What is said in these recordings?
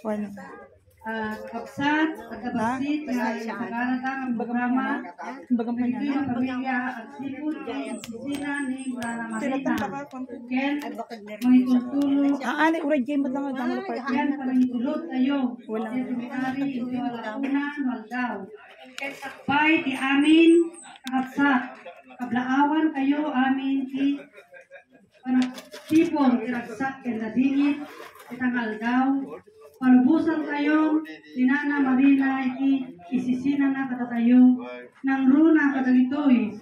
Wala. Kapsat, tagabasit, nagkakarata ang programa. Ito yung pamilya at sipod, sisina ni Brana Marita. Ken, mahitultulo. Ani, urad kayo mo lang ang Ken, panahitulot tayo. Ken, tumitari, ito yung alakunan, waldaw. Ken, sakbay, di amin, kakapsat. Kablaawan kayo, amin, di sipon, kiragsak, ken nadingit, itangal daw. Palubusan tayo, Nana Marina, isisina na katatayo, ng runa katagitoy,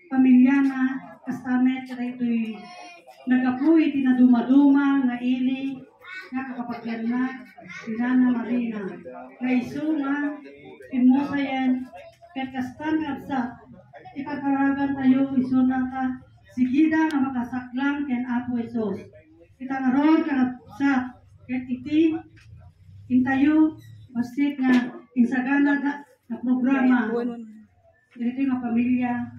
pamilya na, kastamet katagitoy, nagapuy, tinaduma-duma, nga ili, nga kakapagyan na, Nana Marina, nga isunga, pimusayan, katkastan kapsa, ipagkaragan tayo, isuna ka, sigida nga makasaklang, ken Apo Isos, kita nga ron, kakapsa, ket iti intayo masik nga insagana na programa dito nga pamilya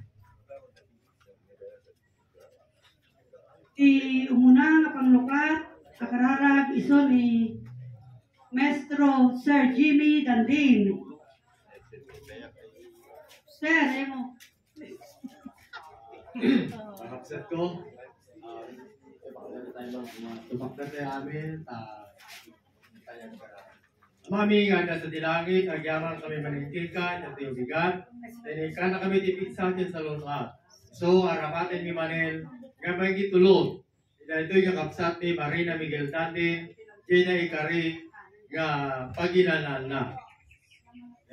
ti umuna nga panglukat kakararag iso ni Maestro Sir Jimmy Dandin. Sir, emo Kapsat ko, tumakda tayo amin, mami nga nasa dilangit, agyaman kami maningkikan, at yung bigat, tinikan na kami tipid sa atin sa lusa. So, arapatin ni Manel, nga may gitulog. Ito yung kapsat ni Marina Miguel Tandin, Gina Ikari, nga paginanan na.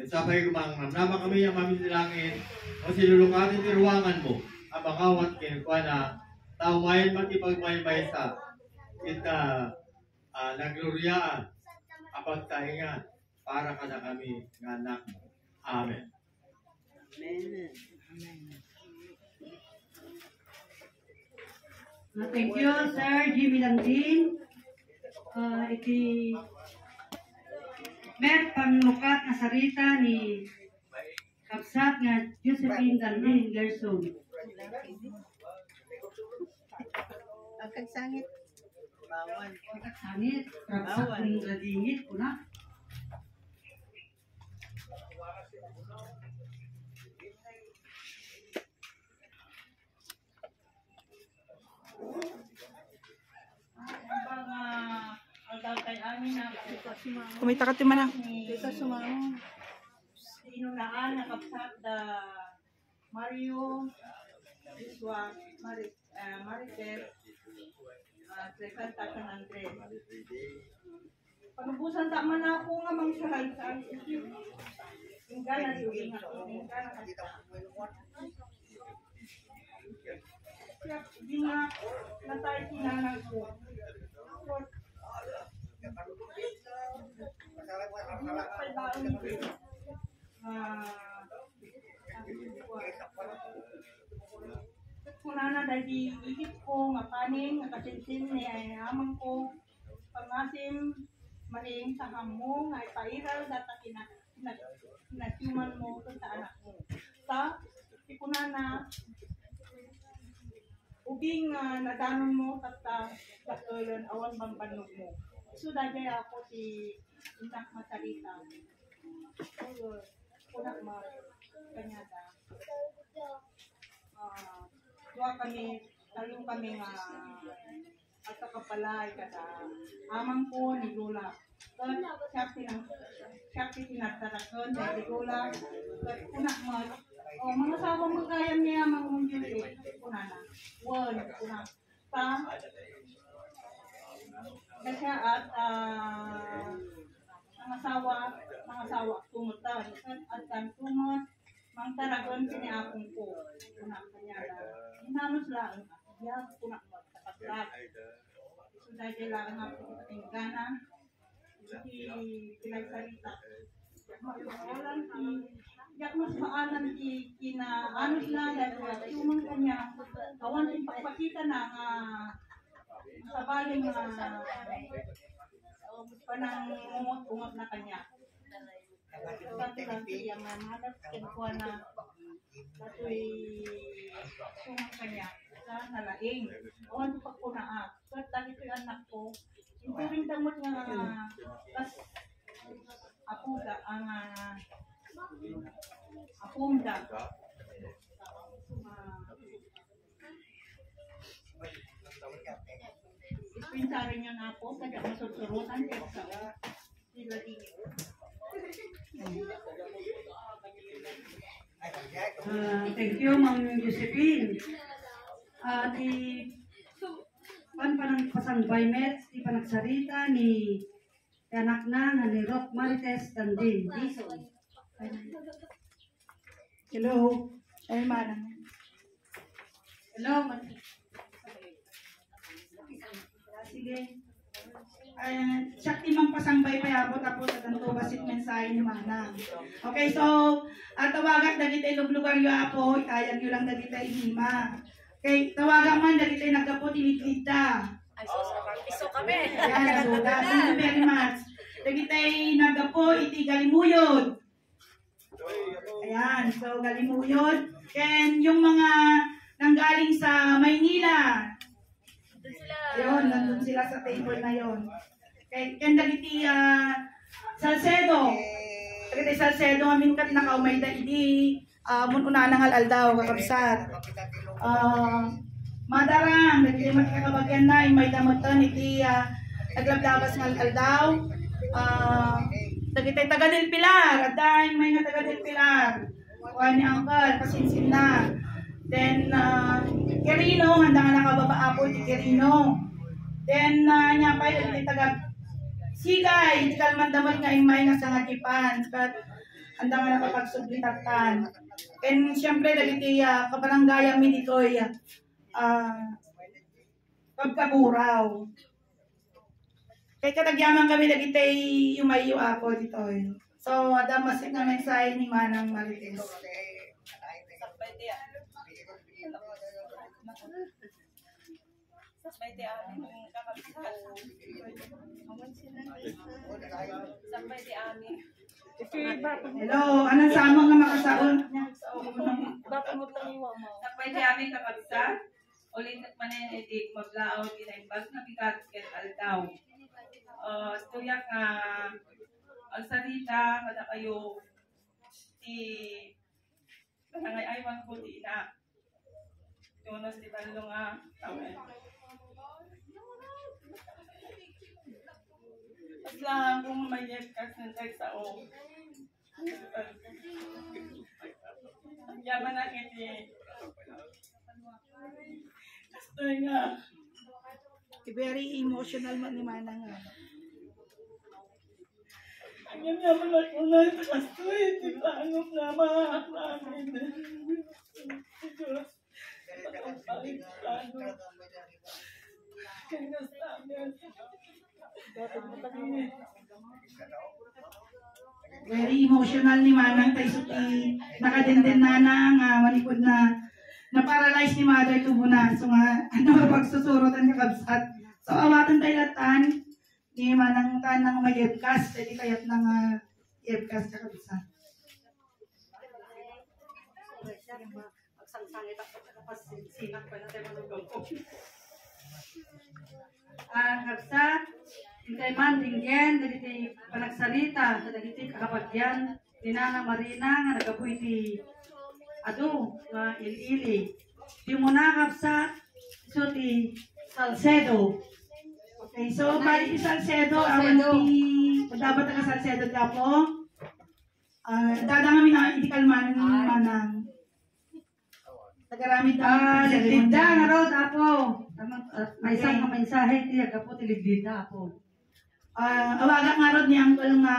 At sabay kumang namnama kami yung mami dilangit, o silulukatin ni ruangan mo, ang makawat kinikuha na, tawain matipagmaymay sa kita nagluryaan kapag taingan para ka na kami ng anak mo. Amen. Thank you, Sir Jimmy Landin. Iti met panglukat na sarita ni kapsat nga Josephine Landin Gerson. Pagkagsangit. Bawal. Pagkagsangit. Kapsat ng ladingit ko na. Kumita ka timana. Dito sumamo. Inunaan na kapsat da Mario Iswa Marites Second San Andres. Panubusan tama na ako nga mang sahay sa yung gana yung gana di nga natay sinanag ko. Kunana dahil ihip ko, mapaning, nakasinsin ni amang ko, pangasim, maring sa hamong, ay pairal, data kinasiman mo sa anak mo. Sa, kunana, ubing nadanon mo, kata, katulan, awan bang panog mo. So, dahil ako si Inak Masalita. Kunak ma, kanyada. Talo kami nga at kakapalay kada amang ko ni Lola. Siya pinagtarakon dahil ni Lola. Kunak mo, mga sawang magayam niya mga mungyuli. Kunana. Kunak. Kasi at mga sawa tumutan. At kan tumot, mang taragon siniapong ko. Kunak kanya na. Hinanos lang. Yan, kunak mo. Kapatlag. So, dahil lang ako ating gana. Hindi pinagsalita. Maalan yak mas maalan anos na dahil tumang kanya. Kawan din pagpakita na sa baling panang ungot na kanya. Kasi lang siya mamalas kinuha na katoy sumang kanya sa nalaing. Awan pagpunaa. So, dahil ito yung anak ko, damot nga kas apong da Pinsarin niya na po, kaya masusurutan kayo sa sila dito. Thank you, Ma'am Josephine. Panang pasangbay met, di panagsarita ni anak na ni Rock Marites Dandin. Hello. Ay, manang. Hello, sige. Sakti mang pasangbay payabot ako sa tanto basit mensahe ni manang. Okay, so tawagat dagiti luglugar yu apo, ikayag yu lang dagiti hima. Okay, tawagan man dagiti nagkapo tinitita. Ay, so kami. Yan, so thank you very much. Dagiti nagkapo iti galimuyod. Ayan, so galimuyod. And yung mga nanggaling sa Maynila. Ayun, nandun sila sa table na yon. Kaya dagiti Salcedo. Dagiti Salcedo amin kat nakaumay da idi mununa nang aldaw kakabsat. Madarang dagiti magkakabagyan na may damotan iti naglablabas ng aldaw. Dagiti taga del Pilar, aday may nga taga del Pilar. Kuha ni Uncle, pasinsin na. Then, Quirino, handa nga nakababa po ti Quirino. Then, niya pa yung taga Sigay, hindi ka mandamot nga imay nga sa ngakipan. Handa nga nakapagsublitatan. And, siyempre, dagiti kabarangaya mi dito'y pagkaburaw. Kaya katagyaman kami dagiti yumayo ako dito'y. So, adamasik na mensahe ni Manang Marites. Hello, anong samang nga makasaon? Sapay di amin kakabsa, ulit at manenedi, maglaon, inaimbag na bigat ket aldaw. Tuyak nga, ang salita, kada kayo, kanangay aywan ko di na. Tunos di balong nga, tawin. Pas lang kung may yetkas ng sa o. Yaman na kiti. Kastoy nga. Very emotional man ni Manang nga. Ang yaman na kung na kastoy. Di paanong na mahak namin. Diyos. Patong paano. Kaya sa amin. Very emotional ni Manang tayo suti nakadenden na nga malikod na na-paralyze ni Mother Tubunan. So nga, pagsusurotan ka kabsat. So awatan tayo latan ni Manang tanang may yebkas. Jadi kayat ng yebkas ka kabsat. Magsangsangit ako tapos sinak pa natin manugong ko. Kabsat, hintay man dinggen, dagiti panagsalita, dagiti kakapagyan, ni Nana Marina, nga nagabuhi ti ado, nga ilili. Di mo na kabsat, so ti Salcedo. Okay, so bali ti Salcedo, awan ti, dapat nga Salcedo ka po. Dadang kami na hindi kalmanan ng manang. Tagaramid na. Ligdida nga ro, apo. May isang mensahe ti agapo ti ligdida apo. Awaga nga ro ni Uncle nga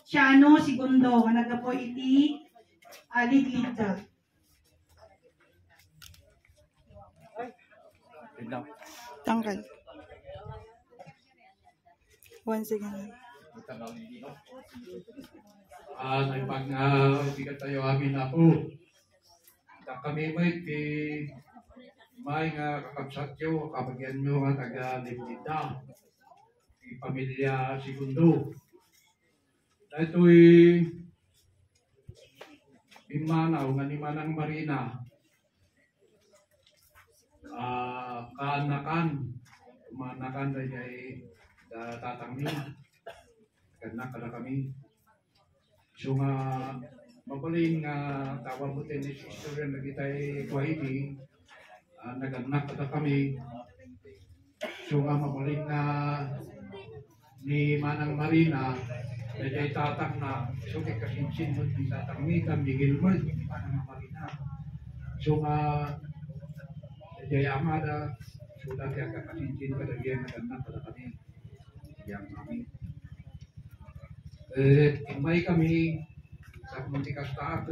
Siano Segundo nga nagapo iti ligdida. Tangkal. Once again. Pag bigat tayo amin na po. Kami may nga kakabsat yo, kapagyan nyo nga taga-Ligdida, pamilya Segundo. Ito'y Imanaw nga ni Manang Marina. Kaanakan, manakan ay da tatang mi. Kanya kada kami. So nga mabaling nga tawag mo din is istorya na kita'y kuwaiti. Naganak kada kami. So nga mabaling nga ni Manang Marina ay tatang na so kay kasinsin mo ni tatang mi Miguel mo ni Manang Marina. So nga ay amada so dati ang kasinsin kada diyan naganak kada kami. Yang kami may kami sa Muntikas Taat,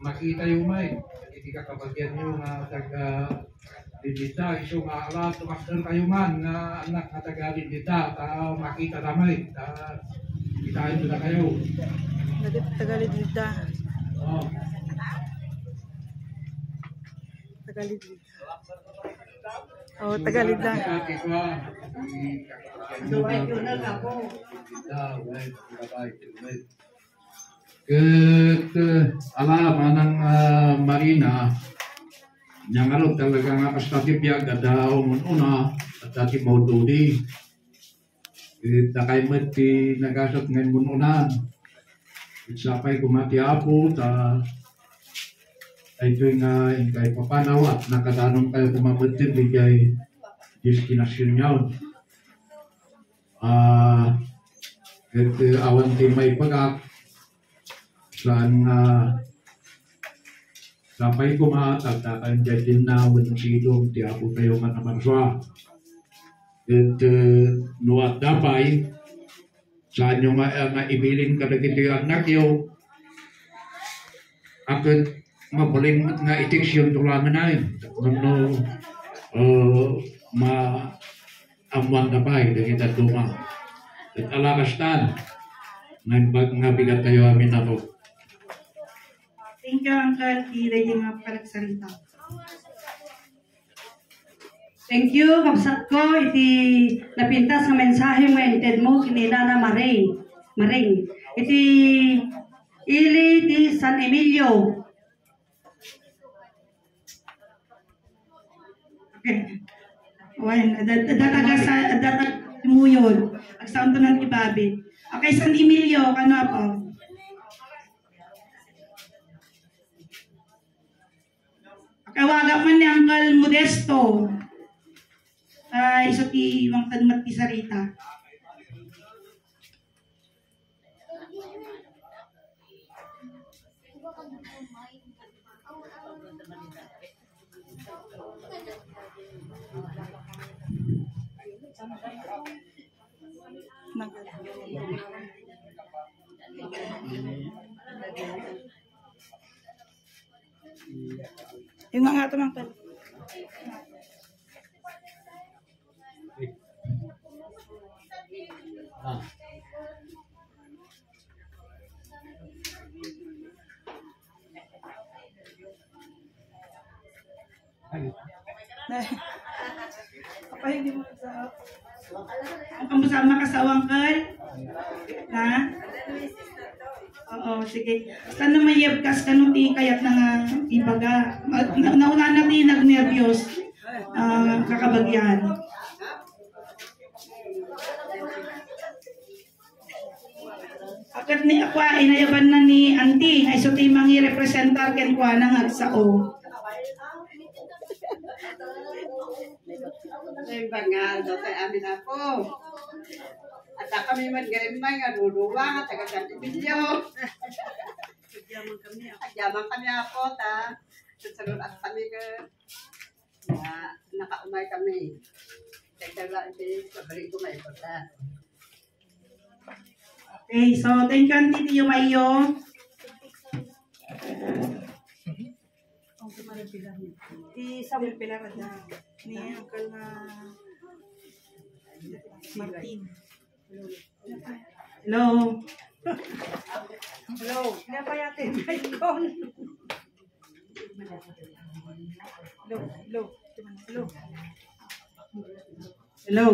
makita yung may, hindi ka kabagyan nyo nga taga-Lidita, iso nga ala, tumakdan kayo man, nga anak na taga-Lidita, makita damay, kitain na kayo. Taga-Lidita. Oo. Taga-Lidita. Oo, Taga-Lidita. Duway ko na ako. Ala Manang Marina yang alok talaga nga pastati biag ada una at dati maududi takay mati nagasot ngayon mununan sapay kumati apo ta ito nga kay papanawat nakatanong kayo kumabutin bigay diskinasyon yaw awan timay pagak saan sapay kumatag takan dyan na unong silong ti apo kayo nga naman siya nuat dapay saan yung nga ibilin ka na kiti anak yo akin mabaling nga itiks yung tulangan na yun amuan dapay na kita tumang at alakastan ngayon pag nga bigat tayo amin ako. Thank you, Uncle. Kira yung mga palagsalita. Thank you, kapsat ko. Iti napintas ng mensahe mo ented mo kini Nana Maring. Iti ili di San Emilio. Okay. Well, dataga sa mo yun. Agsaon to ng ibabi. Okay, San Emilio, ano po? Kawaga man ni Uncle Modesto. Isa ti mga tanmat ti Sarita. Yung nga ito mga hindi mo sa ang kamusama kasawang kal? Ha? Oo, sige. Sana mayabkas ka nung kayat na nga ibaga. Nauna natin nag-nervyos kakabagyan. Akat ni Akwa, inayaban na ni Auntie, ay so timang i-representar ken kwa nang agsao. Ay bangal do kay amin ako. At kami man gaymay nga luluwa nga taga Santi Bilyo. Agyaman kami ako ta. Susunod at kami ka nakaumay kami. Kaya iti pabalik ko may pata. Okay, so thank you Auntie Tiyo Mayo. Di Samuel Pilarada ni Uncle na Martin. Hello. Hello. Hindi pa yatin. Icon. Hello.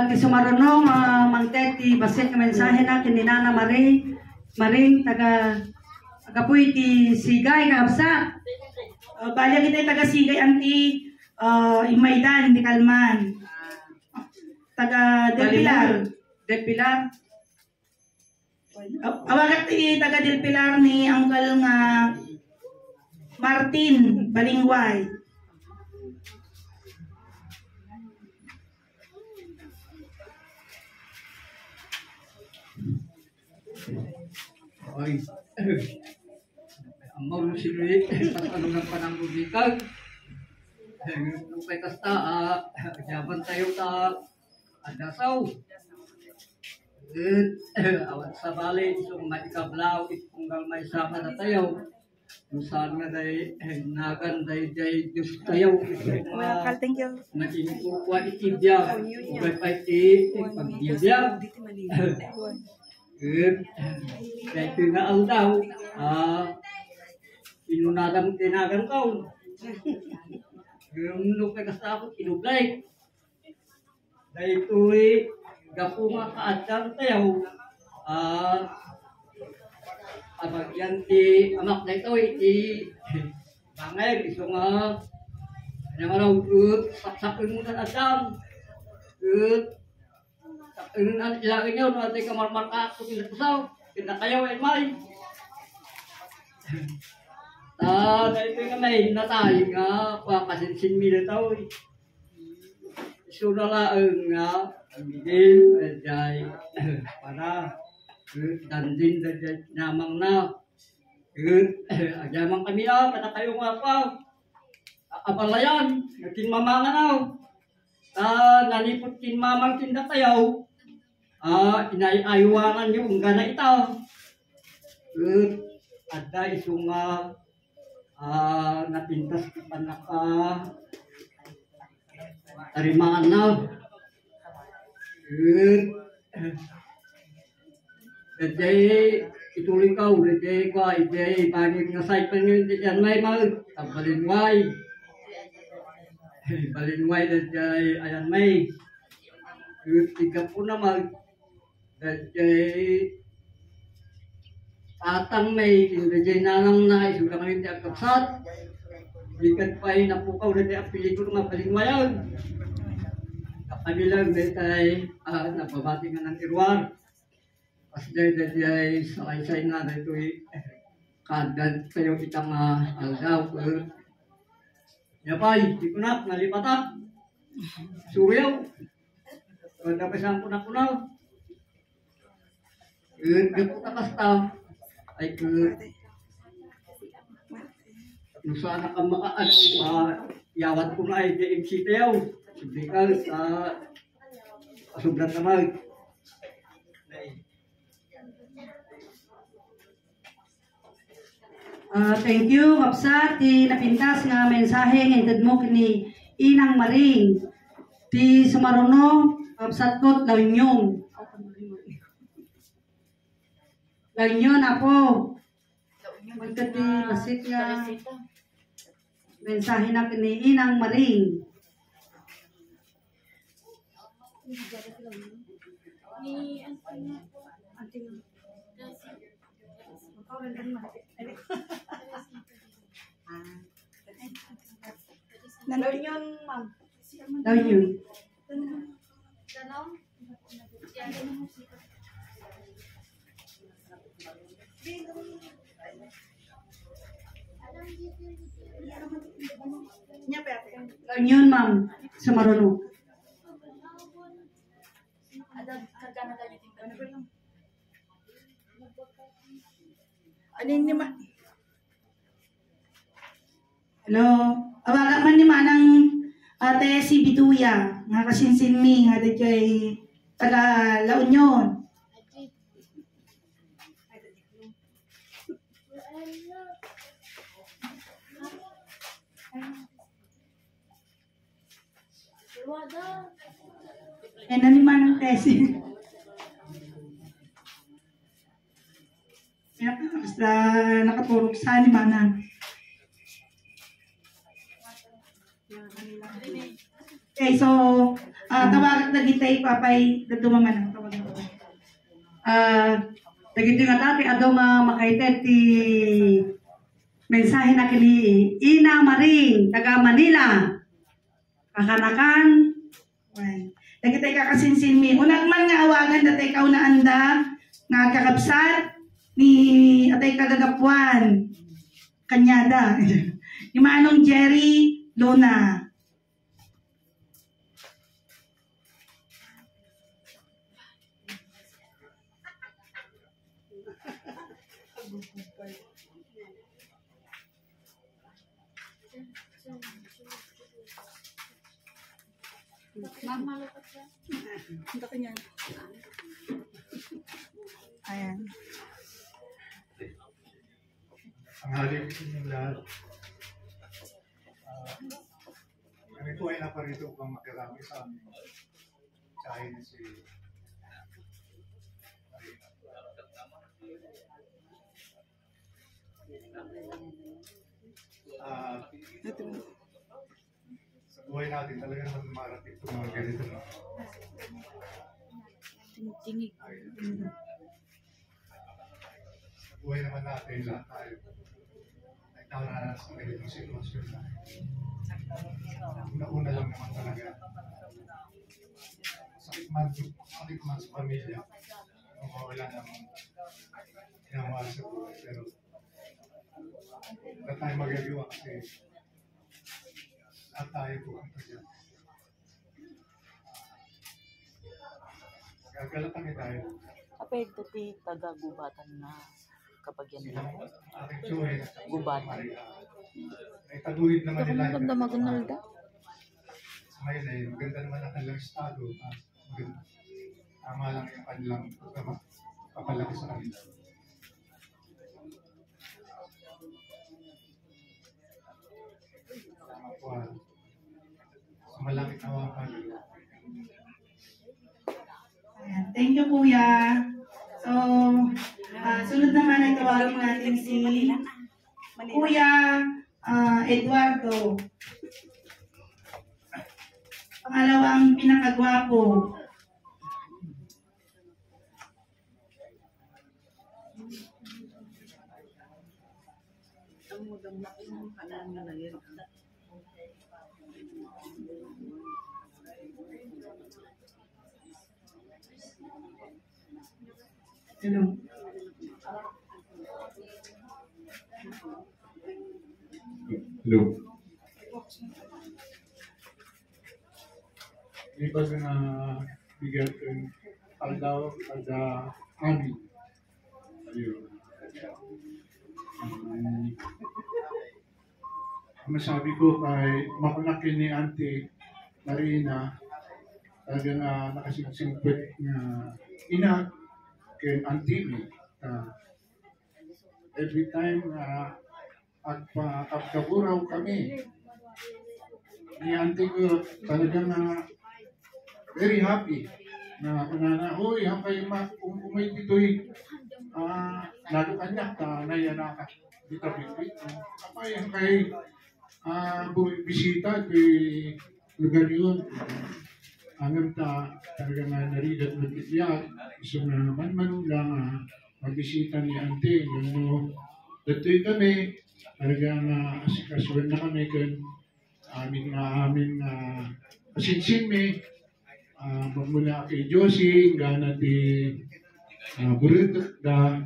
Ti sumarunong mangtek ti basit nga mensahe na kini Nana Maring taga puy ti Sigay kapsa. Bala kita taga Sigay Auntie Imaydan di Kalman. taga Del Pilar. Del Pilar. Awagat ti taga Del Pilar ni Uncle nga Martin Balingway. Ay, amaw mo sinulit, ano ng pananggugitan. Nung may kasta, jaban tayo ta, adasaw. Awat sa bali, isong maikablaw, itunggal may sama na tayo. Kung saan nga day, nagan day Diyos tayo. Thank you. Naging kukuha itibya, ugay pa iti, pagdibya. Kaya tinaal daw, inunadang tinagan ko. Yung nung pagkasapot, inublay. Dahil ito'y gapo nga kaadang tayo. Abagyan ti amak na ito, iti bangay, iso nga, ano saksakin mo na adang. Saksakin na ilagay niyo, natin kamarmarka ako pinapusaw, pinakayaw ay may. Dahil nga may natay nga, pakasinsin mi na tao. Iso na laang nga, amigil, ay para, dandin na namang na. Agyamang kami na, kada kayo nga pa. Apalayan, natin mamangan na. Nalipot kin mamang tinda tayo. Inayayuangan nyo ang gana ito. At dahil isong napintas pa naka tarimaan na. Jadi ituloy ka, jadi ko, jadi pagig nga site pa ngayon, jadi may mag, balinway. Balinway, jadi ayan may. Tiga po na mag, jadi atang may, jadi nanang na, isulang ngayon di agkapsat. Bigat pa ay napukaw na di ang pelikula nga balinwayan. Kapabilang, dahil napabati nga ng irwar. Kasi dahil sakay-say na dahil kadan tayo itang aldaw. Yapay, di ko na, nalipatak. Suyaw. Dapasan ko na kunaw. Gagputa kasta. Ay sana ka makaano, yawat ko na ay DMC tayo. Sibikal sa sobrang kamag. Thank you, Kapsa, ti napintas nga mensahe nga intad mo kini Inang Maring. Ti sumaruno, Kapsat kot launyong. Launyon ako. Magkati nasit nga mensahe na kini Inang Maring. Launyon, ma'am. Launyon. Launyon, ma'am. Sumaruno. Ano ni ma? Hello. Awaga man ni manang ate si Bituya nga kasinsin mi nga dito ay taga La Union. Ano ni manang tesi? Basta nakatulog sa ni manang. Okay, so tawagan na kita papay dumaman ang tawagan ko. Dagiti nga dati ado nga makaited ti mensahe na kini Ina Maring taga Manila. Kakanakan. Well, Dagiti kakasinsin mi. Unag man nga awagan datay ikaw na anda nga kakabsat ni atay kagagapuan. Kanyada. Ni Manong Jerry Luna. Ayan. Ang halik sa inyong lahat. Kami po ay naparito upang makirami sa amin. Sahin si Marina. Sa buhay natin talaga naman marating itong mga ganito. Sa buhay naman natin, lahat tayo ay nakaranas ng ganitong sitwasyon na una-una lang naman talaga sakit man sa pamilya kung mawala naman inamahal sa buhay, pero wala tayo magagawa kasi lahat tayo pupunta dyan. Gagalat kami tayo. Apekto ti taga-gubatan na kapag yan Sila lang. ating tsuhin at Gubatan. ay taguhid naman nila. Magandang Sa ngayon ay maganda naman ang kanilang estado. Maganda. Tama lang yung kanilang papalaki sa kanila. Tama po. Sa malapit na wakan. Ayan. Thank you, Kuya. So, sunod naman ay tawagin natin si Kuya Eduardo. Pangalawang pinakagwapo. Hello. Hello. May bago na bigyan ko yung aldaw, ani. Ayun. Ang masabi ko kay makulaki ni Auntie Marina, talaga na nakasingsingpit na ina kay Auntie mi. Every time agpakaburaw kami, ni Auntie ko talagang very happy na kunana, uy, hangkay umay dito'y lalo kanyak na nayanaka dito bibit. Kapay hangkay bisita kay lugar yun. Hanggang talaga na narigat mag-iiyak. So na man-manulang magbisita ni Auntie. Dato'y kami, talagang asikasuan na kami kung aming kasinsin mi. Magmula kay Josie, gana di Burutok da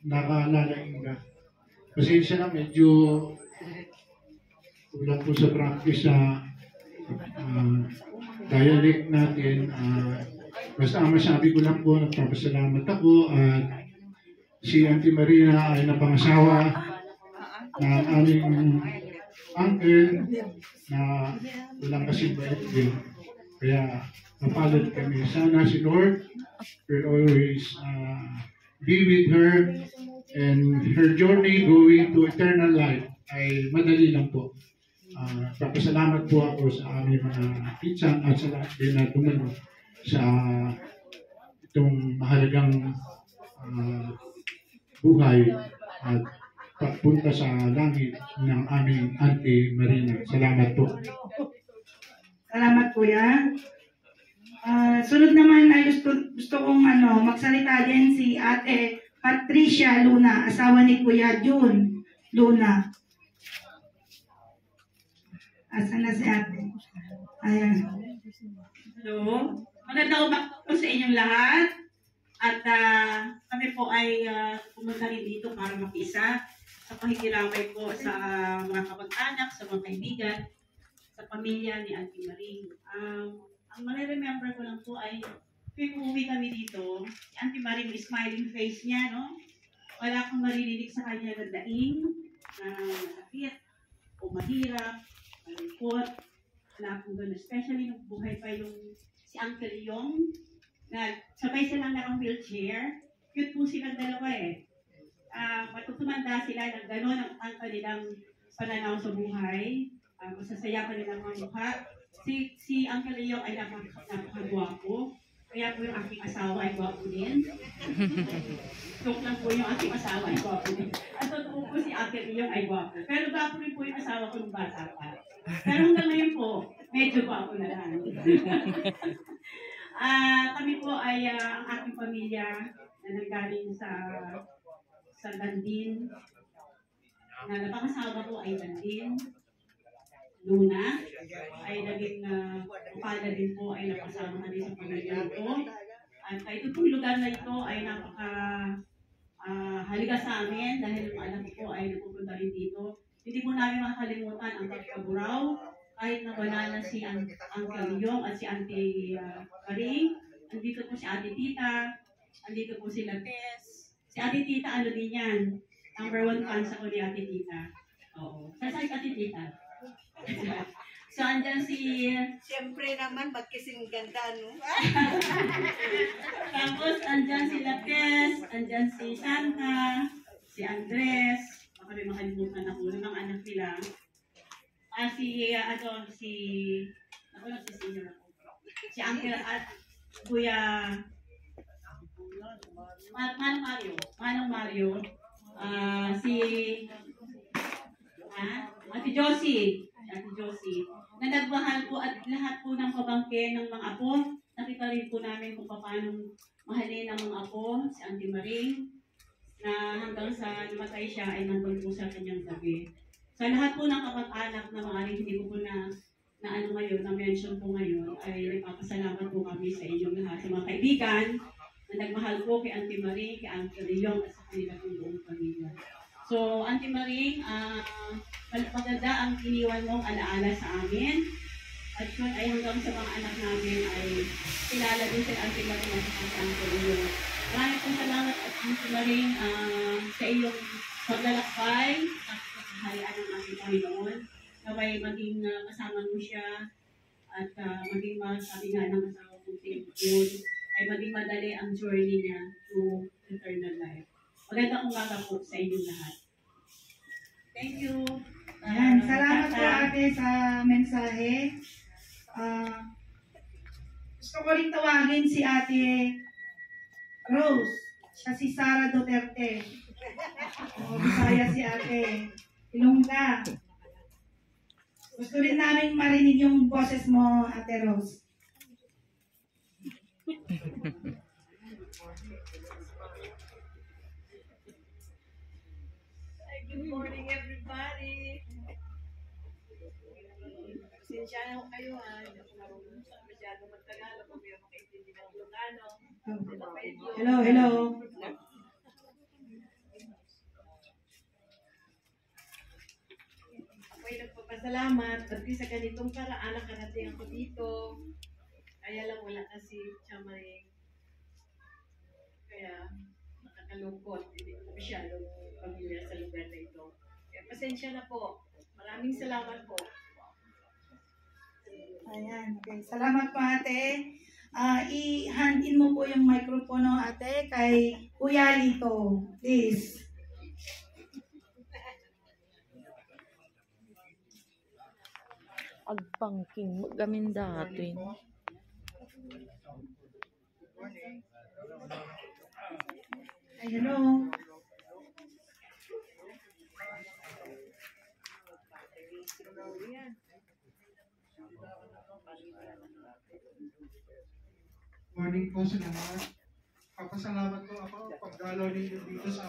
nakaalala nga. Pasensya na medyo kulang po sa practice sa dialect natin. Basta ang masabi ko lang po, nagpapasalamat ako at si Auntie Marina ay napangasawa na aming uncle na walang kasibay din. Kaya napalad kami. Sana si Lord will always be with her and her journey going to eternal life ay madali lang po. Papasalamat po ako sa aming mga pitsan at sa lahat din na tumulong sa itong mahalagang buhay at pagpunta sa langit ng aming Auntie Marina. Salamat po. Salamat, Kuya. Sunod naman ay gusto kong magsalita din si Ate Patricia Luna, asawa ni Kuya June Luna. Asan na si Ate? Ayan. Hello. Magandang umaga po sa inyong lahat. At kami po ay pumunta rin dito para makisa sa pakikiramay po sa mga kamag-anak, sa mga kaibigan, sa pamilya ni Auntie Marie. Ang remember ko lang po ay tuwing umuwi kami dito, si Auntie Marie, may smiling face niya, no? Wala akong maririnig sa kanya na daing, na masakit, o mahirap, malungkot. Wala akong gano'n. Especially nung buhay pa yung si Uncle Yong, na sabay silang naka-wheelchair. Cute po silang dalawa eh. Matutumanda sila ng gano'n ang kanilang pananaw sa buhay. Masasaya pa nilang mga mukha. Si Uncle Yong ay napakagwapo. Kaya po yung aking asawa ay gwapo din. Joke lang po yung aking asawa ay gwapo din. At totoo po si Uncle Yong ay gwapo. Pero gwapo rin po yung asawa ko nung bata pa. Pero hanggang ngayon po, medyo gwapo na lang. Kami po ay ang aking pamilya na nanggaling sa Landin. Na napangasawa ko ay Landin. Luna ay naging upada din po ay napasama kami sa pamilya ko. At ito pong lugar na ito ay napaka haliga sa amin dahil yung anak ko ay napupunta rin dito. Hindi po namin makakalimutan ang pagkaburaw kahit na wala na si Uncle Yong at si Auntie Marie. Andito po si Ate Tita, andito po si Lates. Si Ate Tita, ano din yan? Number 1 fans ako ni Ate Tita. Oo. Saan si Ate Tita? So, andyan si... Siyempre naman, ba't kasing ganda, no? Tapos, andyan si Lates, andyan si Santa, si Andres, baka may makalimutan ako, ng mga anak nila. Si Uncle at Kuya Manong Mario, Ate Josie, na nagmahal po at lahat po ng pamangkin ng mga apo, nakita rin po namin kung paano mahalin ng mga apo, si Auntie Marie, na hanggang sa namatay siya ay nandun po sa kanyang gabi. Sa lahat po ng kapag-anak na mga hindi ko po na ano ngayon, na-mention po ngayon, ay nagpapasalamat po kami sa inyong lahat, sa mga kaibigan na nagmahal po kay Auntie Marie, kay Uncle Leong at sa kanila pong buong pamilya. So, Auntie Marie, maganda ang iniwan mong alaala sa amin. At yun ay hanggang sa mga anak namin ay kilala din si Auntie Marie at sa Uncle Leong. Maraming pong salamat at Auntie Marie sa iyong paglalakbay at kahayaan ng ating Panginoon. Naway maging kasama mo siya at maging masabi nga ng asawa kong yun ay maging madali ang journey niya to eternal life. Magandang umaga po sa inyong lahat. Thank you. Ayan, salamat po ate sa mensahe. Gusto ko rin tawagin si ate Rose. Siya si Sara Duterte. Bisaya si ate. Ilongga. Gusto rin namin marinig yung boses mo, Ate Rose. Good morning, everybody. Pasensya na kayo, hindi ako marunong sa masyado mag-Tagalog, kung may makaintindi ng Ilocano. Hello. Ako'y nagpapasalamat, pati sa ganitong paraan nakarating ako dito. Kaya lang wala na si Chamaring. Kaya nakakalungkot, hindi ko masyadong pamilya sa lugar na ito. Kaya pasensya na po. Maraming salamat po. Ayan, okay. Salamat po ate. I-hand in mo po yung microphone ate kay Kuya Lito. Please. Agpangking magamindatin. Ay, hello. Morning po sa lahat. Papasalamat po ako pagdalaw ninyo dito sa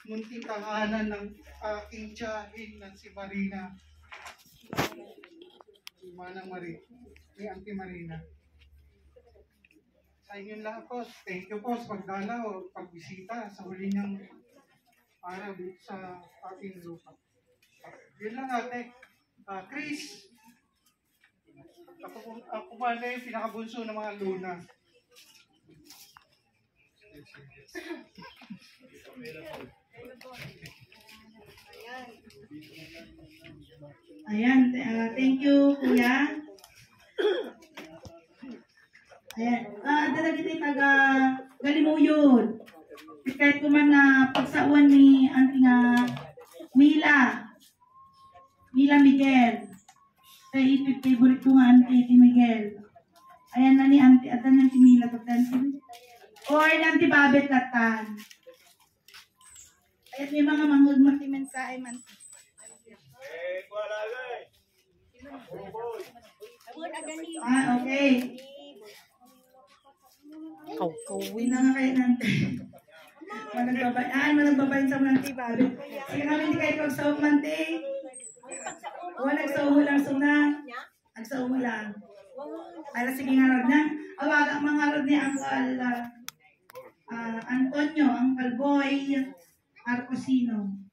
munting tahanan ng aking tiyahin na si Marina. Manang Marie, ni Auntie Marina. Sa inyo lang po, thank you po sa pagdalaw, pagbisita sa huli niyang araw dito sa ating lupa. Yun lang ate. Chris, ako ba na yung pinakabunso ng mga Luna? Ayan, thank you, Kuya. Ayan, dala kita taga Galimuyod. Kahit ko man na pagsauan ni Auntie nga Mila Miguel. Sa favorite ko nga Auntie Miguel. Ayan na ni Auntie, at na si Mila Tatan. Or Auntie Babet Tatan. Ayan may mga manghulmati mensahe man. Okay. Kawkawin. Na nga kayo natin. Walang babayan sa mga Babet. Sige namin hindi kayo pagsawag mante. Walang sawo lang suna. Nagsawo mo lang. Para sige nga rod na. Awag ang mga rod ni Uncle Antonio, Uncle Boy, Arcosino.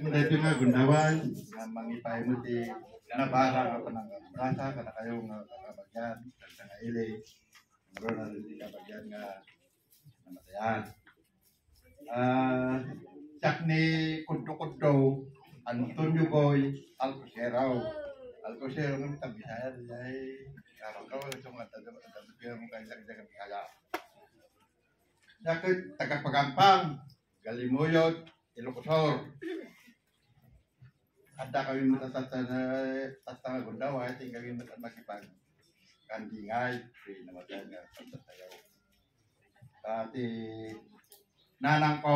Medyo nga gundawan, mangipay mo di nabara ka pa ng rasa, kana kayong kakabagyan, sa nga ili, meron na rin di kabagyan nga namatayan. Sak ni Kundo-Kundo, Antonio Boy, Alcosero ng Bisaya, ay karang ko, sa mga tadabagyan mo kayo sa kaya. Sakit, tagapagampang, Galimuyod, Ilocosor. Ada kami tatang gundawa, ay kami magipag kandingay, namatay nga pagtatayaw. Dati nanang ko,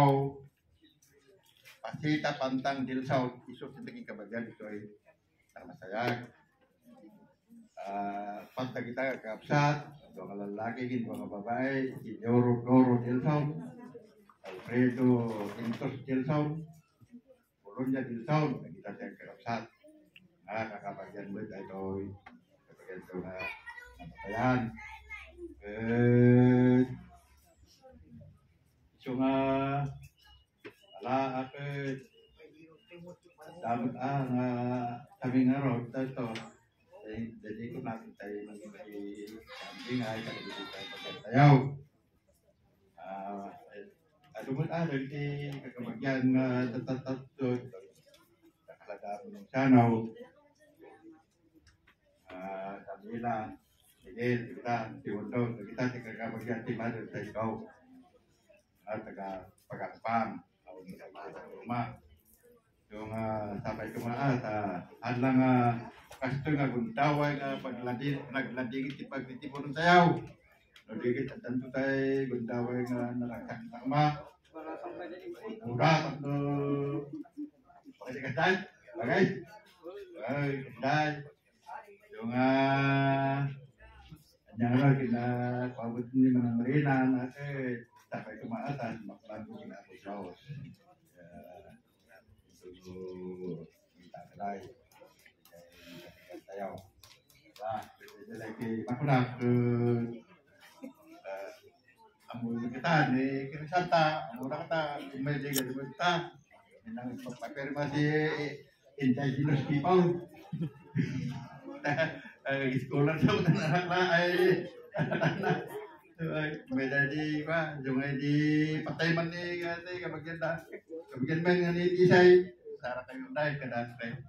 Pasita Pantang Dilsaw, iso sa naging kabagyan, ito ay masayag. Pagta kita kapsat, mga lalaki, mga babae, si Doro Dilsaw, Alfredo Intos Dilsaw, Polonia Dilsaw, kita sa kapsat. Kakapagyan mo ito, kapagyan ito na namatayan. So nga, ala akit, dapat kami nga ron, ito, jadi ko natin tayo mag-camping ay kalabit tayo pagkatayaw. Ano mo rin kakabagyan tatatod, nakalagaan mo ng sanaw, Camila, Miguel, kita, si Wondo, kita si kakabagyan, si Mother, sa ikaw, at taga-pagkakapang, ako sa rumah. Yung sabay kumaat, hadlang kasto nga guntaway nga naglandingit si pagtitipon ng sayaw. Nagigit at tanto tayo guntaway nga nalaksak ng ma. Urat at pakitikasan. Bagay. Ay, kasan. Yung kanyang rin kinapabot ni mga marina natin. Sabay kumaat at maklago kinapos saos. Kita kedai tayo lah lagi makunak amul kita ni kirisata amul kata may jadi kita nang paper masih intai dinos people sekolah sama anak lah may jadi pa yung di patay man ni kasi kabagyan man ni disay Sarah kayo dahil kadang-kadang.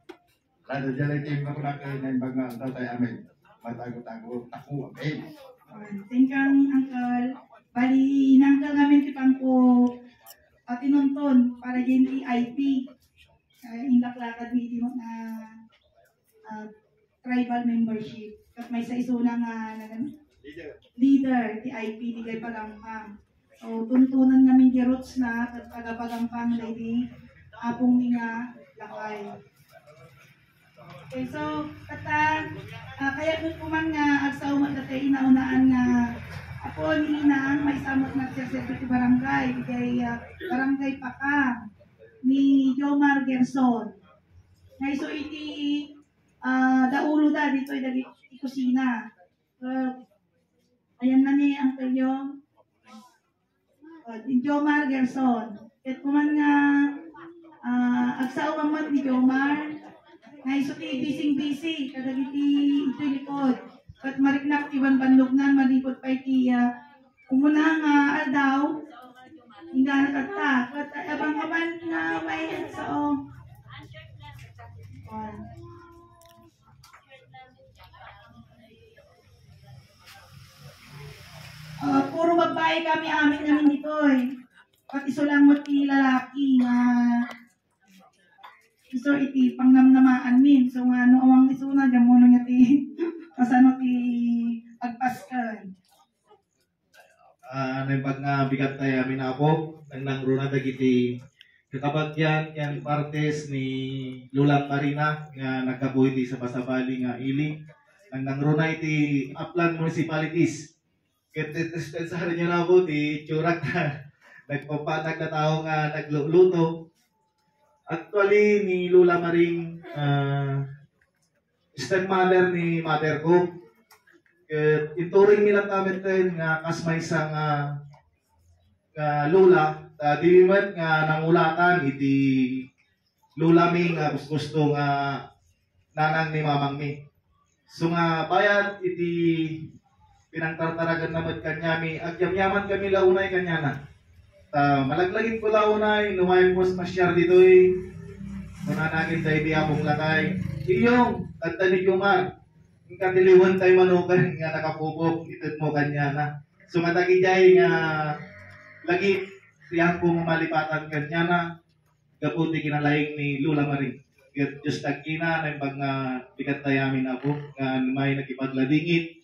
Lalo dyan lang team ako nakain ng bagang tatay amin. Matago-tago, ako, amin. Thank you, Uncle. Bali, nangkal namin tipang ko tinunton para dyan IP. Inlaklakad meeting na tribal membership. At may sa isuna nga leader, di IP, di kay Pagampang. So, tuntunan namin di roots na at Pagampang lady. Apong nga lakay. Okay, so kaya nung kuman nga agsaw matatay inaunaan nga apo ni nang may samot nagserserbi ti barangay, kay barangay Paka, ni Jomar Gerson. Ngay so iti daulo da dito ay dagi kusina. Ayan na ni Uncle Yong. Ni Jomar Gerson. At kuman nga agsaw mamat ni Jomar. Ngay so ti bising-busy kadagiti ito likod. At mariknak iban banlugnan malipot pa iti umuna nga aldaw. Hingga natata. At abang kaman na may so puro babae kami amin namin dito eh. At iso lang mo ti lalaki nga iso iti pangnamnamaan min. So nga no awang iso na gamono nga ti kasano ti pagpaskan. Pag nga bigat tayo amin ako nang runa dagiti kakabagyan yang partes ni Lulang Marina nga nagkabuhi ti sa Basabali nga ili nang runa iti Aplan Municipalities. Ketespensahan niya na ako ti tsurak na nagpapatag na tao nga nagluluto. Actually, ni Lula Maring stepmother ni mother ko. Ituring nila namin tayo nga kasmay sa Lula. Di man nga nangulatan iti Lula mi nga gusto nga nanang ni mamang mi. So nga bayad iti pinangtartaragan naman kanyami, agyamyaman kami launay kanyana. Malaglagin ko launay, numayin po sa masyar dito eh. Mananagin tayo di akong lakay. Iyong, kanta ni Jomar, yung katiliwan tayo manukan nga nakapupok, itod mo kanyana. So matagi jay nga lagi siya ko mamalipatan kanyana, gaputi kinalaing ni Lula Maring. Just tagkina, na yung pag nga bigat tayo amin ako, nga may nakipagladingit,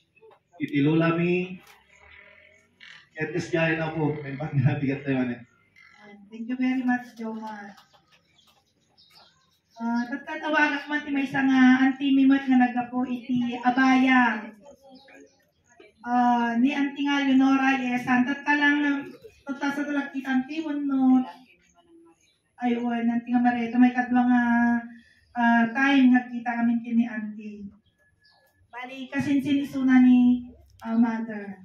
iti Lula mi, etes jay na po, may pag nga bigat tayo amin. Thank you very much, Jomar. Tatawagak man ti may isang antimimot nga nagkapo iti Abaya. Ni Auntie nga Leonora, yes, antat ka lang sa talakit antimon no. Ayun, Auntie nga Mareta, may kadwang time nga kita kami kini Auntie. Bali, kasinsin isuna ni Mother.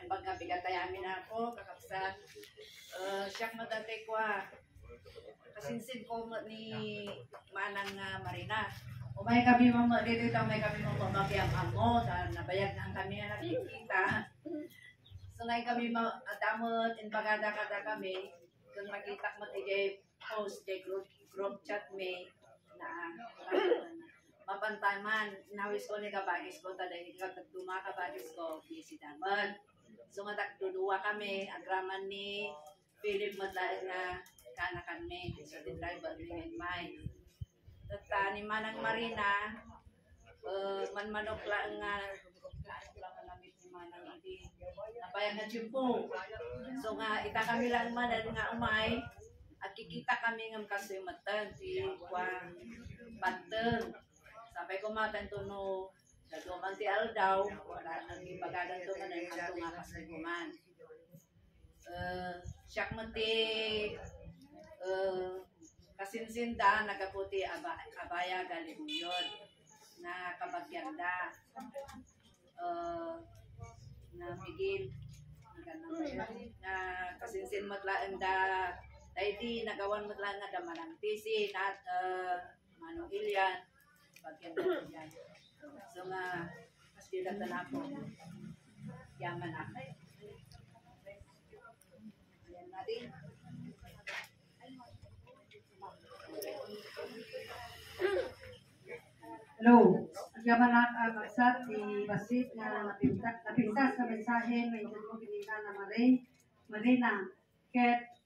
Pagkabigat tayo amin ako, kakapsat. Siyak madatay ko kasinsin ko ni Manang Marina. O may kami mga dito, may kami mga mabiyang amo, nabayag na kami na nakikita. So ngayon kami damot, inbagada-kada kami, kung makita mo tigay post, tigay group chat me, na mapantay man, nawis ko ni kabagis ko, taday katagduma kabagis ko, busy naman. So nga takduluwa kami, agraman ni Philip Madlain na kanakan me, so the driver ring and mine. At ni Manang Marina, manmanok lang nga, malamit ni Manang Adi, napayang na tiyempo. So nga, ita kami lang manan nga umay, at kikita kami ng kasumatan, si Juan Panteng. Sabay ko matan to no, nagduman ti Aldaw, wala nang ibagadan to man ang kanto nga kasiguman. Siyak mati, kasinsinda, nagaputi Abaya Galibuyod, na kabagyanda, na Miguel, na kasinsin matlaan da, di nagawan matlaan nga damanang tisi, at Manong Ilian, bagyanda yan. So nga, kasilatan ako, yaman ako. Ayan natin. Hello, agyaman na magsat ni Basit na napintas sa mensahe may mo pinina na Marina. Ket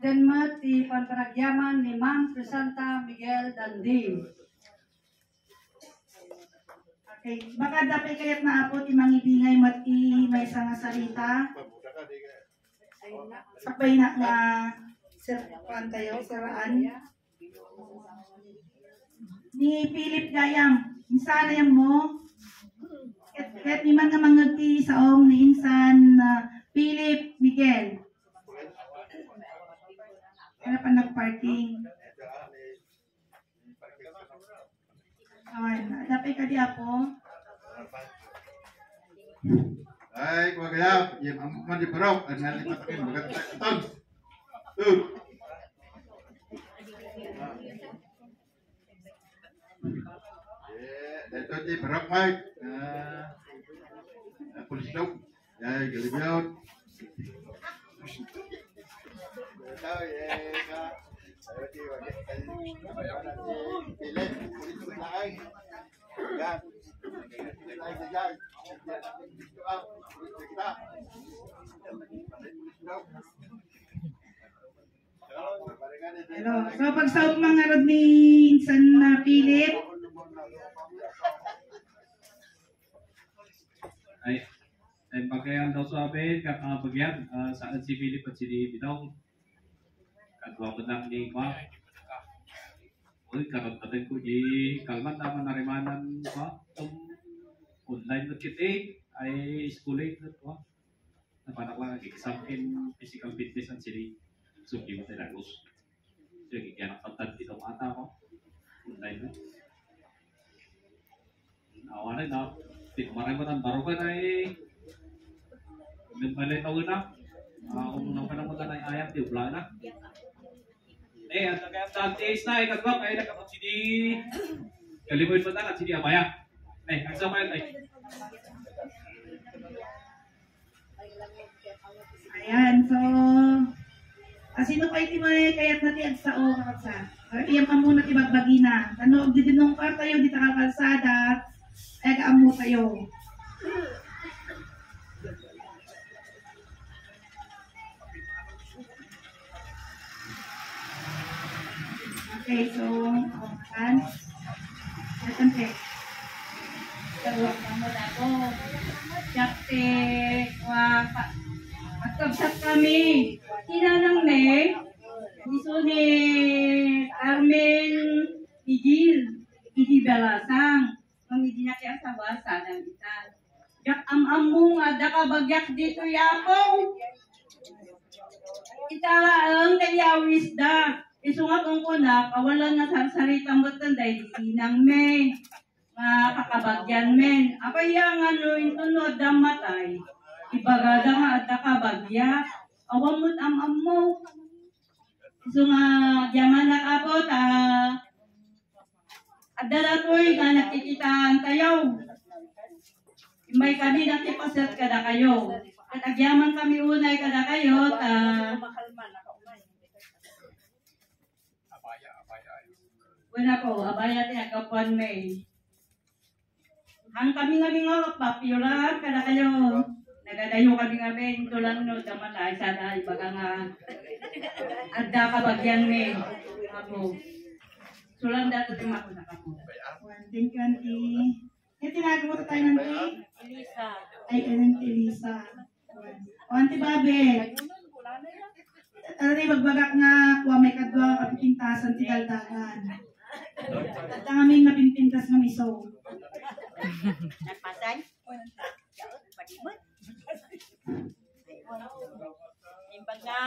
denmat ti panparagyaman ni Ma'am Crisanta Miguel Dandi. Okay, baka dapat kayat na apo ti mangibingay mati may isang salita. Sakbay na nga siraan tayo, siraan. Ni Philip Gayam, sana yan mo. Kahit di man nga mangagti sa ong ni Insan Philip Miguel. Kaya pa nag-parking. Ayan, dapat ka di ako. Ay, kuha kaya, yung amman di parok, ang nalipatakin, maganda tayo. Ito di parok, Mike. Pulis daw. Ay, galibiyot. Ito, Hello. So, pagsaog mga rod ni Insan Philip. Ay pagkayan daw sa amin, kakapagyan, saan si Philip at si Bidong. Kagwa mo lang ni Kwa. Uy, karapatan ko di kalman naman narimanan Kwa. Online na kita ay schoolate na Kwa. Napanak lang exam in physical fitness at sili. So, di mo tinagos. So, kaya nakatad itong ata ko. Online na. Awanan na. Maray mo ng barugan ay nagbalay taon na. Kung nang panahon na ay ayam, di ubla na. At kaya tatis na, ikagwak ay nakapag sidi kalimoy pa na at sidi amaya. Kagsa pa yun. Ayan, so sino kayo timay kayat natin ang sao kakaksa? Iyam ka muna tibagbagi na. Ano, di dinong par tayo, di takalkalsada, ay kaamu tayo. Okay, so, kan? Natante. Tawag mo na ako. Sakte, magkabsat kami. Tinanang me, iso ni Carmen Igil, Idi Balasang. Pangidi na kaya sa basa ng kita. Jak am-among ada ka bagyak dito yapong. Kita ang kayawis da. Isungat ang kuna, kawalan na sarsalitang batanday, sinang me. Kakabagyan men. Apa yang ano yung tunod ang matay? Ibagada nga at nakabagya. Awam mo't am-am mo. So nga, diyaman na kapot, at dalatoy nga nakikitaan tayo. May kami nakipasat kada kayo. At agyaman kami unay kada kayo, wala po, abaya tinagapuan may. Ang kami nga papiyuran kada kayo. Nagadayo kami ngamin, tulang no, damatay, sana ibaga nga adda kabagyan me. Ako. Sulang dato din ako na kapo. Thank you, Auntie. Yung tinagawa tayo ng Auntie? Elisa. Ay, Auntie Elisa. O, Auntie Babet. Ano na magbagak nga, kuha may kadwa kapipintasan ti Galdagan. At ang aming napinpintas ng iso. Nagpasay? Padibot? Imbag na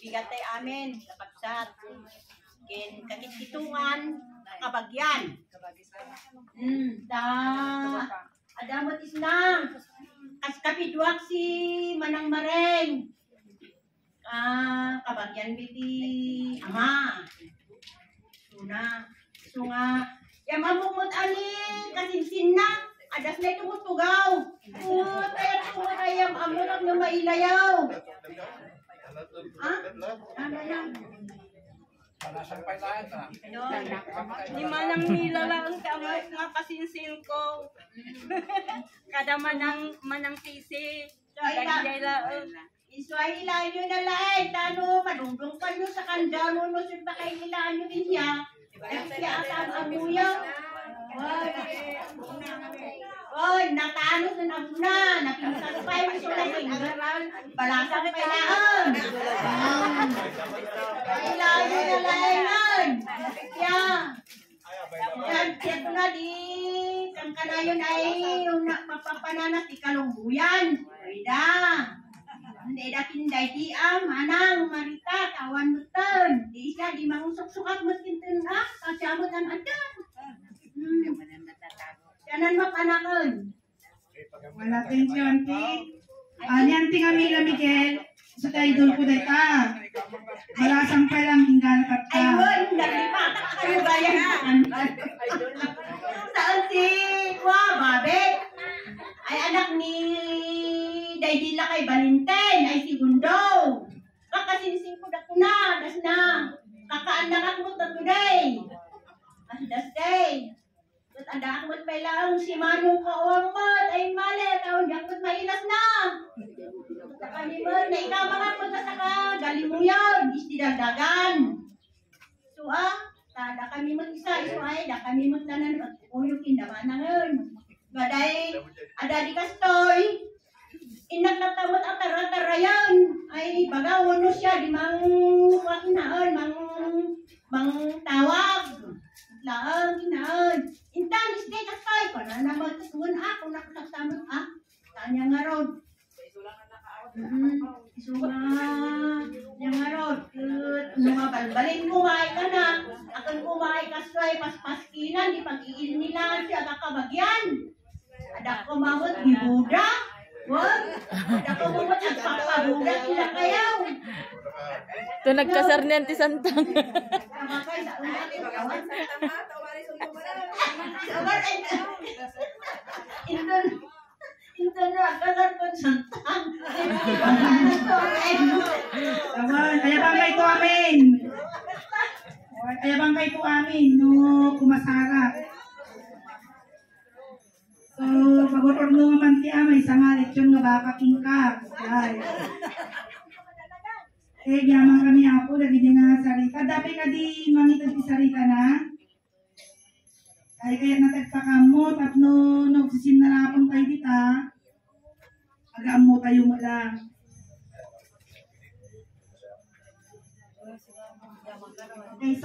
bigatay amin, napagsat. Kin kakititungan, kabagyan. Adamot isnang. As kapidwak si Manang Mareng. Kabagyan biti ama. Suna. Sunga. Yamamumot ani kasinsin na. Adas na tumutugaw. Tayo tumatayam amurag na mailayaw. Ha? Ano yan? Di manang nilalaan ka nga kasinsin ko. Kada manang tisi. Iswahilaan nyo na lahat. Tano, madungdong pa nyo sa kandalo. No, siyempre kayo hilaan nyo din niya. Kaya atang amuyaw. Oy, natano sa nabuna. Napinsag pa yung sulay. Balasang pailaan. Hilaan nyo na lahat. Kaya, yan, tiyak na di ang kanayon ay yung mapapananas di kalungguyan. Ida. Hindi dakin di manang Marita kawan mutan. Di siya di mangusok-sukat mo kintin kasi amot ang adan. Yanan mapanakon. Wala thank you, auntie. Ni auntie Camila Miguel, sa idol ko dita. Malasang pa lang hinggal ka ta. Ayun, nalipa. Ano ba yan? Saan si Babe? Ay anak ni Daydila kay Valentin, ay si Gundo. Kakasinsing ko na, das na. Kakaanak mo na today. Das day. At ada akmat may lang si Manu kaawang mat, ay mali, taon yakot mailas na. Kami mo, na ikaw mga punta sa ka, galing mo yan, isdidagdagan. So tada kami mo isa, so ay, da kami mo tanan, at uyok kindamanangan. Baday, ada di kastoy, inak natamot at taratarayan, ay bagawon mo siya, di mang wakinaan, mang tawag. Laang kinaan. Intan, isday kastoy ko na naman tusun ako nakasamot tanya nga rod. Iso nga nga rod. Mga balbalin kumain ka na. Akan kumain kastoy paspaskinan di pag-iil nila siya kakabagyan. Ada ko mamot ni Buddha. Wag. Ada ko mamot at papabuda sila kayaw. Ito nagkasarnian ti Santang. Inton kalar kon Santang. Tawan, kaya bangkay ko amin. Kaya bangkay ko amin no kumasara. So, pag-order mo naman ti amay sa nga lechon nga baka kingkap. Eh, yaman kami ako, lagi din nga sarita. Dapat ka di mangitag ti sarita na. Ay, kaya natagpakamo, tapno, nagsisim na napon tayo dita. Agaam mo tayo lang. Okay,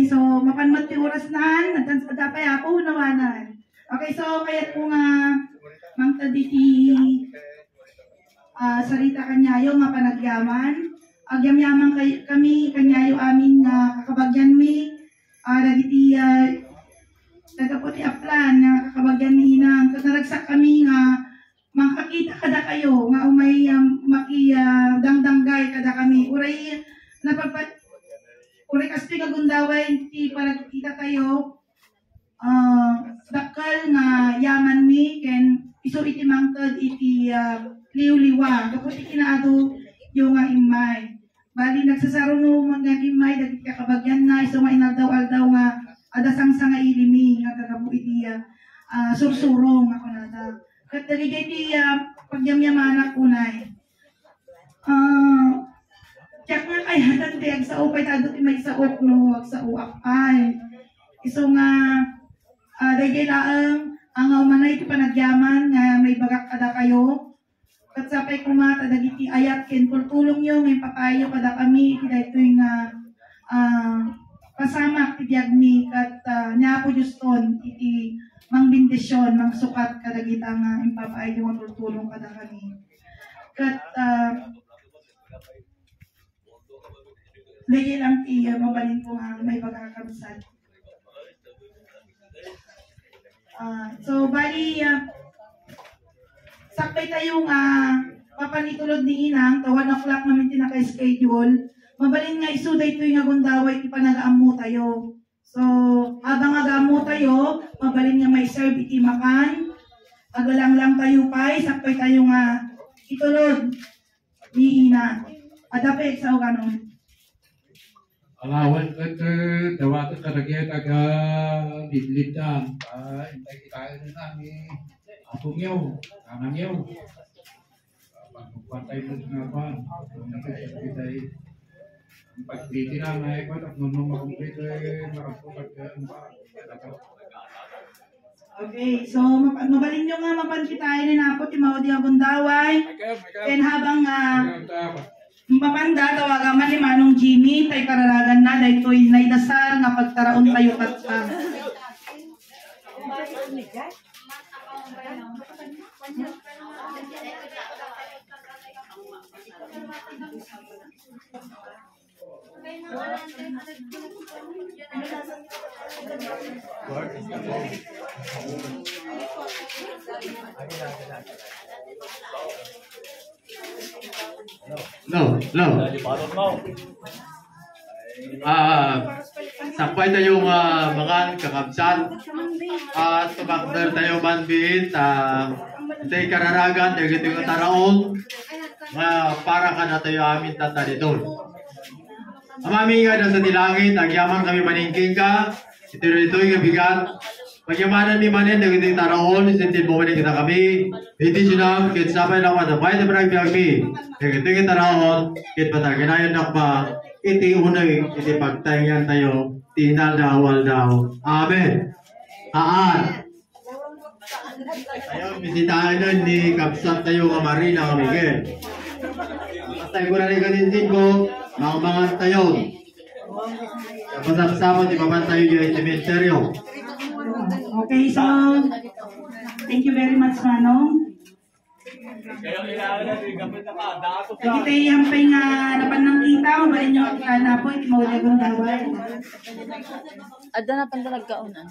so, mapanmat ti oras na, nagtansadapay ako, unawanan. Okay, so kaya po nga mangtaditi sarita kanyayo nga panagyaman. Agyamyaman kami kanyayo amin nga kakabagyan mi dagiti nagaputi aplan nga kakabagyan mi inang kadaragsak kami nga makakita kada kayo nga umay dangdanggay kada kami. Uray kasi kagundaway ti panagkita kayo. Dakal nga yaman mi ken iso iti mangtod iti liw-liwa kapag ikinaado yung nga imay bali nagsasaruno mga imay dagiti kakabagyan na iso nga inaldaw-aldaw nga adasang sa nga ilimi nga kagabu iti sursurong ako nada kat dagiti iti pagyamyamanak unay tiyak nga kay hatan ti agsao pay tado ti may saok no agsao akay iso nga dahil ang umanay iti panagyaman nga may bagak kada kayo. Katsapay kumata dagiti ayat ken tultulong nyo ngay papayo kada kami iti daytoy nga pasamak ti biagmi kat nya po Dioston iti mangbindisyon mangsukat kadagita nga impapayo nga tultulong kada kami. Kat dahil lang ti mabalin ko nga may bagak kabsat. So, bali, sakpay tayong papanitulod ni Inang, 1 o'clock namin tinaka-schedule. Mabalin nga isuday ito yung agundaway, iti panag-aamu tayo. So, habang agamu tayo, mabalin nga may serve iti makan. Agalang-lang tayo pa'y, sakpay tayo nga itulod ni Inang. Adapit sa o ganon. Alawan kat dawat karagyan aga lidlidan intay kita nami apong yaw kanang yaw pagpatay mo nga ba kita pagpili na ay ko at nung makumpleto makapukat Okay, so mabalin nyo nga mapankitahin ni Napo, Timao di Agundaway. And habang Mapanda, tawagan man ni Manong Jimmy, tay kararagan na, dahil ko'y naidasal nga pagtaraon tayo tatang. No. Sampay tayong mga kakabsan at tumakder tayo manbit tayo kararagan tayo yung taraon para ka na tayo amin tatadidon. Amami nga na sa dilangit, agyaman kami maningking ka, ito yung bigat. Pagyamanan ni manin, naging taraon, sintin mo manin kita kami, hindi sinam, kit sabay na matapay na parang biyagmi. Ito yung taraon, kit pataginayon na pa, iti unay, iti pagtaingan tayo, tinadawal daw. Amen. Tayo, bisitahan nun ni Kapsat tayo nga Marina Miguel. Basta ko na rin kaninsin ko, mga tayo. Kapasap-sapot, ipaman tayo yung cementerio. Okay, so, thank you very much, Manong. Lagi tayo yampay nga napan ng kita, mabalin nyo ang na po, itimawala kong dawal. Ada na pang talagkaunan.